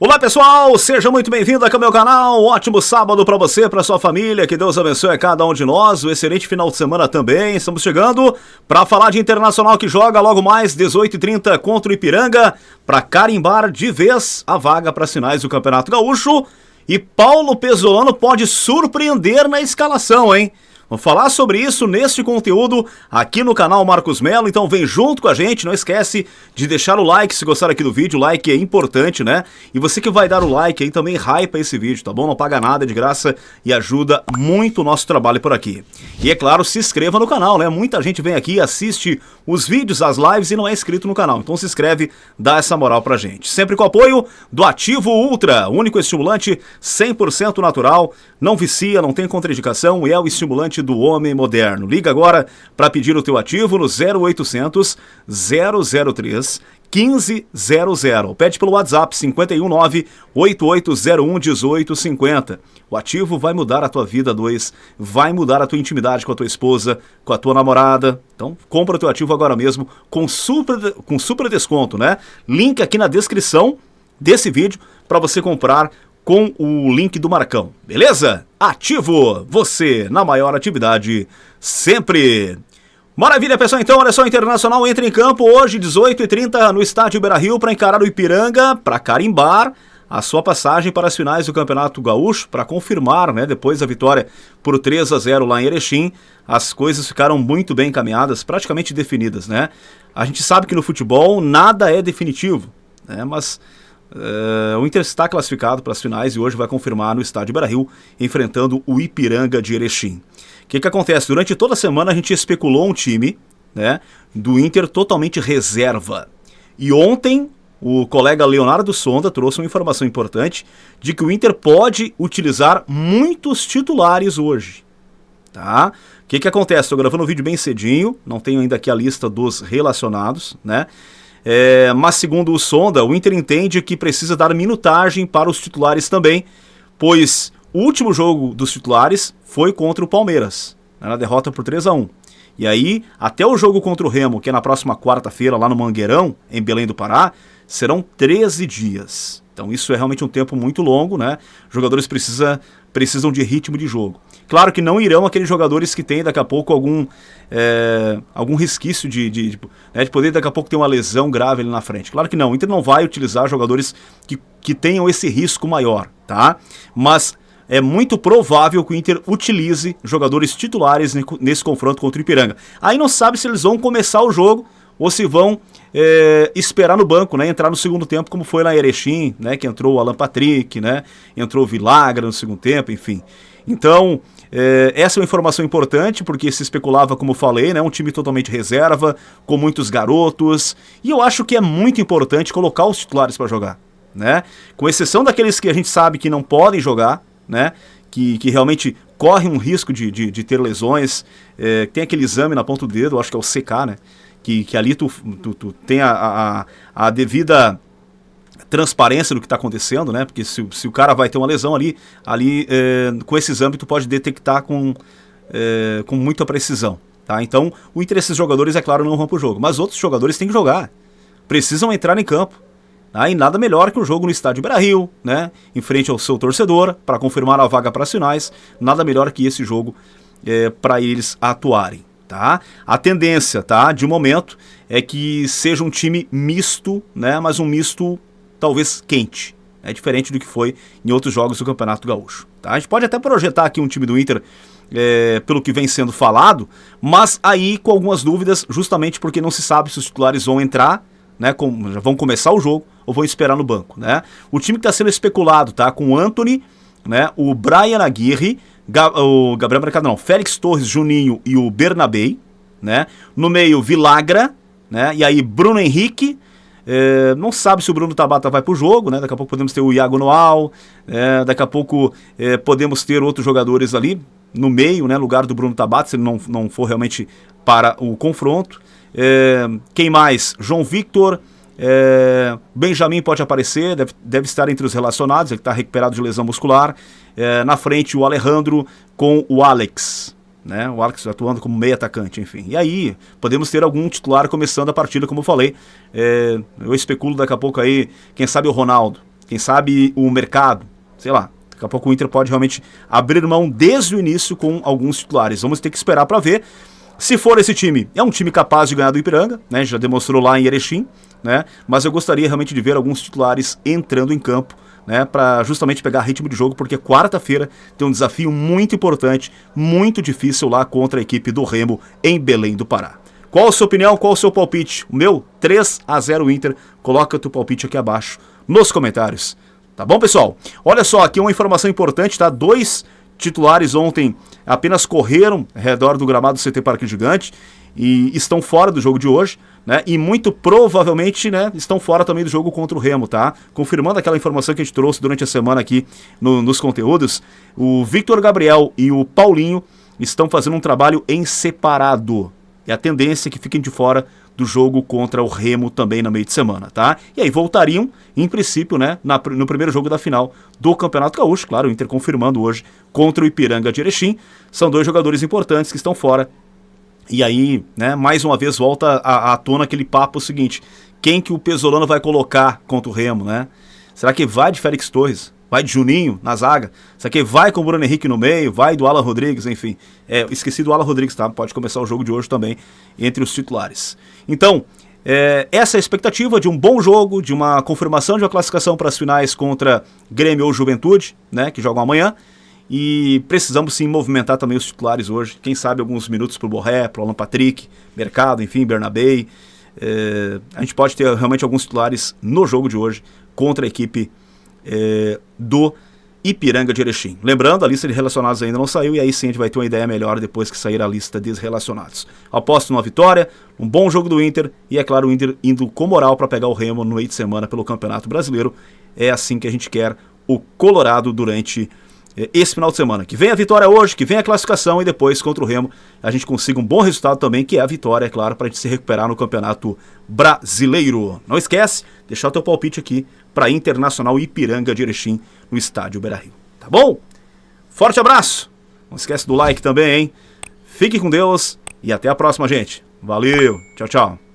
Olá pessoal, seja muito bem-vindo aqui ao meu canal, um ótimo sábado para você, para sua família, que Deus abençoe a cada um de nós, um excelente final de semana também. Estamos chegando para falar de Internacional que joga logo mais 18h30 contra o Ipiranga, para carimbar de vez a vaga para as finais do Campeonato Gaúcho. E Paulo Pesolano pode surpreender na escalação, hein? Vamos falar sobre isso neste conteúdo aqui no canal Marcos Melo, então vem junto com a gente, não esquece de deixar o like se gostar aqui do vídeo, o like é importante, né? E você que vai dar o like aí também hypa esse vídeo, tá bom? Não paga nada, é de graça e ajuda muito o nosso trabalho por aqui. E é claro, se inscreva no canal, né? Muita gente vem aqui, assiste os vídeos, as lives e não é inscrito no canal, então se inscreve, dá essa moral pra gente. Sempre com o apoio do Ativo Ultra, único estimulante 100% natural, não vicia, não tem contraindicação e é o estimulante do homem moderno. Liga agora para pedir o teu ativo no 0800 003 1500. Pede pelo WhatsApp 519-8801-1850. O ativo vai mudar a tua vida, vai mudar a tua intimidade com a tua esposa, com a tua namorada. Então, compra o teu ativo agora mesmo com super desconto, né? Link aqui na descrição desse vídeo para você comprar com o link do Marcão, beleza? Ativo, você na maior atividade sempre. Maravilha, pessoal, então olha só, o Internacional entra em campo hoje, 18h30, no estádio Beira-Rio, para encarar o Ipiranga, para carimbar a sua passagem para as finais do Campeonato Gaúcho, para confirmar, né, depois da vitória por 3-0 lá em Erechim, as coisas ficaram muito bem encaminhadas, praticamente definidas, né? A gente sabe que no futebol nada é definitivo, né, mas o Inter está classificado para as finais e hoje vai confirmar no estádio Beira-Rio, enfrentando o Ipiranga de Erechim. O que acontece? Durante toda a semana a gente especulou um time, né, do Inter totalmente reserva. E ontem o colega Leonardo Sonda trouxe uma informação importante de que o Inter pode utilizar muitos titulares hoje. Tá? O que acontece? Estou gravando um vídeo bem cedinho, não tenho ainda aqui a lista dos relacionados, né? Mas segundo o Sonda, o Inter entende que precisa dar minutagem para os titulares também, pois o último jogo dos titulares foi contra o Palmeiras, na derrota por 3-1. E aí, até o jogo contra o Remo, que é na próxima quarta-feira lá no Mangueirão, em Belém do Pará, serão 13 dias. Então isso é realmente um tempo muito longo, né? Os jogadores precisam de ritmo de jogo. Claro que não irão aqueles jogadores que têm daqui a pouco algum resquício de poder daqui a pouco ter uma lesão grave ali na frente. Claro que não, o Inter não vai utilizar jogadores que tenham esse risco maior, tá? Mas é muito provável que o Inter utilize jogadores titulares nesse confronto contra o Ipiranga. Aí não sabe se eles vão começar o jogo ou se vão esperar no banco, né, entrar no segundo tempo, como foi lá em Erechim, né, que entrou o Alan Patrick, né, entrou o Vilagra no segundo tempo, enfim. Então, essa é uma informação importante, porque se especulava, como eu falei, né, um time totalmente reserva, com muitos garotos, e eu acho que é muito importante colocar os titulares para jogar, né, com exceção daqueles que a gente sabe que não podem jogar, né, que realmente corre um risco de ter lesões, tem aquele exame na ponta do dedo, eu acho que é o CK, né, que ali tu tem a devida transparência do que está acontecendo, né? Porque se o cara vai ter uma lesão ali com esse exame tu pode detectar com muita precisão, tá? Então, o Inter desses jogadores, é claro, não vão pro jogo, mas outros jogadores têm que jogar, precisam entrar em campo, tá? E nada melhor que um jogo no estádio Beira-Rio, né? Em frente ao seu torcedor, para confirmar a vaga para as finais, nada melhor que esse jogo para eles atuarem. Tá? A tendência, tá, de momento é que seja um time misto, né, mas um misto talvez quente, né, diferente do que foi em outros jogos do Campeonato Gaúcho. Tá? A gente pode até projetar aqui um time do Inter pelo que vem sendo falado, mas aí com algumas dúvidas, justamente porque não se sabe se os titulares vão entrar, né, já vão começar o jogo ou vão esperar no banco. Né? O time que está sendo especulado, tá, com o Antony, né, o Brian Aguirre, o Gabriel Mercado não, Félix Torres, Juninho e o Bernabei, né? No meio, Vilagra, né? E aí Bruno Henrique, não sabe se o Bruno Tabata vai pro jogo, né? Daqui a pouco podemos ter o Iago Noal, daqui a pouco podemos ter outros jogadores ali no meio, né? Lugar do Bruno Tabata, se ele não for realmente para o confronto. Quem mais? João Victor, Benjamin pode aparecer, deve estar entre os relacionados, ele está recuperado de lesão muscular. Na frente o Alejandro com o Alex, né? O Alex atuando como meio atacante, enfim. E aí podemos ter algum titular começando a partida, como eu falei. Eu especulo daqui a pouco aí, quem sabe o Ronaldo, Quem sabe o mercado, sei lá, daqui a pouco o Inter pode realmente abrir mão desde o início com alguns titulares. Vamos ter que esperar para ver. Se for esse time, é um time capaz de ganhar do Ipiranga, né? Já demonstrou lá em Erechim, né? Mas eu gostaria realmente de ver alguns titulares entrando em campo, né? Para justamente pegar ritmo de jogo, porque quarta-feira tem um desafio muito importante, muito difícil lá contra a equipe do Remo em Belém do Pará. Qual a sua opinião? Qual o seu palpite? O meu, 3-0 Inter. Coloca o teu palpite aqui abaixo nos comentários. Tá bom, pessoal? Olha só, aqui uma informação importante, tá? 2 titulares ontem apenas correram ao redor do gramado do CT Parque Gigante e estão fora do jogo de hoje, né? E muito provavelmente, né, estão fora também do jogo contra o Remo, tá? Confirmando aquela informação que a gente trouxe durante a semana aqui nos conteúdos, o Victor Gabriel e o Paulinho estão fazendo um trabalho em separado. E a tendência é que fiquem de fora do jogo contra o Remo também no meio de semana, tá? E aí voltariam, em princípio, né, no primeiro jogo da final do Campeonato Gaúcho, claro, o Inter confirmando hoje contra o Ipiranga de Erechim. São 2 jogadores importantes que estão fora. E aí, né, mais uma vez volta à tona aquele papo seguinte: quem que o Pesolano vai colocar contra o Remo, né? Será que vai de Félix Torres? Vai de Juninho na zaga? Será que vai com o Bruno Henrique no meio? Vai do Alan Rodrigues? Enfim, esqueci do Alan Rodrigues, tá? Pode começar o jogo de hoje também entre os titulares. Então, essa é a expectativa de um bom jogo, de uma confirmação de uma classificação para as finais contra Grêmio ou Juventude, né, que jogam amanhã. E precisamos sim movimentar também os titulares hoje. Quem sabe alguns minutos para o Borré, para o Alan Patrick, Mercado, enfim, Bernabé. A gente pode ter realmente alguns titulares no jogo de hoje contra a equipe do Ipiranga de Erechim. Lembrando, a lista de relacionados ainda não saiu e aí sim a gente vai ter uma ideia melhor depois que sair a lista de desrelacionados. Aposto numa vitória, um bom jogo do Inter e, é claro, o Inter indo com moral para pegar o Remo no meio de semana pelo Campeonato Brasileiro. É assim que a gente quer o Colorado durante esse final de semana. Que vem a vitória hoje, que vem a classificação e depois contra o Remo a gente consiga um bom resultado também, que é a vitória, é claro, para a gente se recuperar no Campeonato Brasileiro. Não esquece, deixar o teu palpite aqui para Internacional Ipiranga de Erechim no estádio Beira-Rio. Tá bom? Forte abraço! Não esquece do like também, hein? Fique com Deus e até a próxima, gente. Valeu! Tchau, tchau!